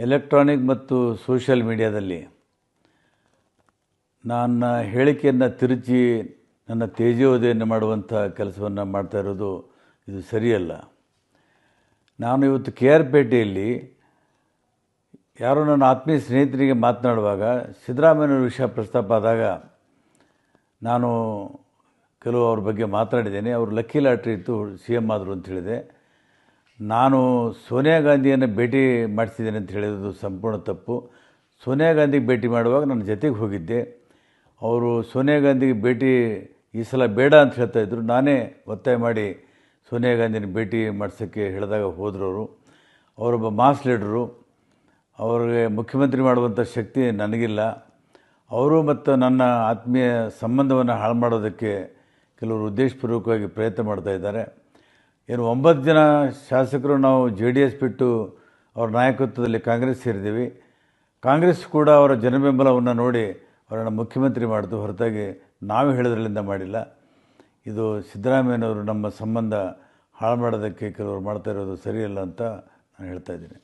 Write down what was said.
Electronic ಮತ್ತು social ಮೀಡಿಯಾದಲ್ಲಿ ನನ್ನ ಹೇಳಿಕೆಯನ್ನು ತಿರುಚಿ ನನ್ನ ತೇಜೋವಧೆಯನ್ನು ಮಾಡುವಂಥ ಕೆಲಸವನ್ನು ಮಾಡ್ತಾ ಇರೋದು ಇದು ಸರಿಯಲ್ಲ. ನಾನು ಇವತ್ತು ಕೆ ಆರ್ ಪೇಟೆಯಲ್ಲಿ ಯಾರೋ ನನ್ನ ಆತ್ಮೀಯ ಸ್ನೇಹಿತರಿಗೆ ಮಾತನಾಡುವಾಗ ಸಿದ್ದರಾಮಯ್ಯನವ್ರ ವಿಷಯ ಪ್ರಸ್ತಾಪ ಆದಾಗ ನಾನು ಕೆಲವು ಅವ್ರ ಬಗ್ಗೆ ಮಾತನಾಡಿದ್ದೇನೆ. ಅವರು ಲಕ್ಕಿ ಲಾಟ್ರಿ ಇತ್ತು, ಸಿ ಎಮ್ ಆದರು ಅಂತ ಹೇಳಿದೆ. ನಾನು ಸೋನಿಯಾ ಗಾಂಧಿಯನ್ನು ಭೇಟಿ ಮಾಡಿಸಿದ್ದೇನೆ ಅಂತ ಹೇಳಿರೋದು ಸಂಪೂರ್ಣ ತಪ್ಪು. ಸೋನಿಯಾ ಗಾಂಧಿಗೆ ಭೇಟಿ ಮಾಡುವಾಗ ನನ್ನ ಜೊತೆಗೆ ಹೋಗಿದ್ದೆ. ಅವರು ಸೋನಿಯಾ ಗಾಂಧಿಗೆ ಭೇಟಿ ಈ ಸಲ ಬೇಡ ಅಂತ ಹೇಳ್ತಾಯಿದ್ರು. ನಾನೇ ಒತ್ತಾಯ ಮಾಡಿ ಸೋನಿಯಾ ಗಾಂಧಿನ ಭೇಟಿ ಮಾಡಿಸೋಕ್ಕೆ ಹೇಳಿದಾಗ ಹೋದ್ರವರು. ಅವರೊಬ್ಬ ಮಾಸ್ ಲೀಡರು, ಅವ್ರಿಗೆ ಮುಖ್ಯಮಂತ್ರಿ ಮಾಡುವಂಥ ಶಕ್ತಿ ನನಗಿಲ್ಲ. ಅವರು ಮತ್ತು ನನ್ನ ಆತ್ಮೀಯ ಸಂಬಂಧವನ್ನು ಹಾಳು ಮಾಡೋದಕ್ಕೆ ಕೆಲವರು ಉದ್ದೇಶಪೂರ್ವಕವಾಗಿ ಪ್ರಯತ್ನ ಮಾಡ್ತಾಯಿದ್ದಾರೆ. ಏನು 9 ಜನ ಶಾಸಕರು ನಾವು JDS ಬಿಟ್ಟು ಅವರ ನಾಯಕತ್ವದಲ್ಲಿ ಕಾಂಗ್ರೆಸ್ ಸೇರಿದ್ದೀವಿ. ಕಾಂಗ್ರೆಸ್ ಕೂಡ ಅವರ ಜನಬೆಂಬಲವನ್ನು ನೋಡಿ ಅವರನ್ನು ಮುಖ್ಯಮಂತ್ರಿ ಮಾಡಿತು, ಹೊರತಾಗಿ ನಾವು ಹೇಳೋದ್ರಲ್ಲಿಂದ ಮಾಡಿಲ್ಲ. ಇದು ಸಿದ್ದರಾಮಯ್ಯನವರು ನಮ್ಮ ಸಂಬಂಧ ಹಾಳು ಮಾಡೋದಕ್ಕೆ ಕೆಲವರು ಮಾಡ್ತಾ ಇರೋದು ಸರಿಯಲ್ಲ ಅಂತ ನಾನು ಹೇಳ್ತಾ ಇದ್ದೀನಿ.